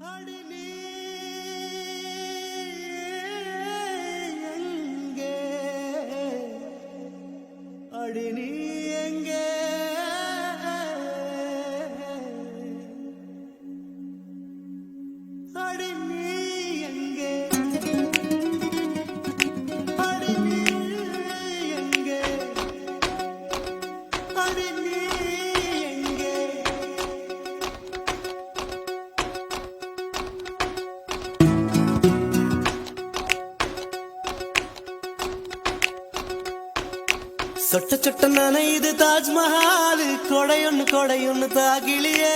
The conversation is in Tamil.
அடி நீ எங்கே அடி நீ எங்கே அடி நீ எங்கே அடி நீ எங்கே அடி நீ எங்கே சொட்ட சொட்ட நனையுது தாஜ்மஹால் கொடையொன்னு தாகிலியே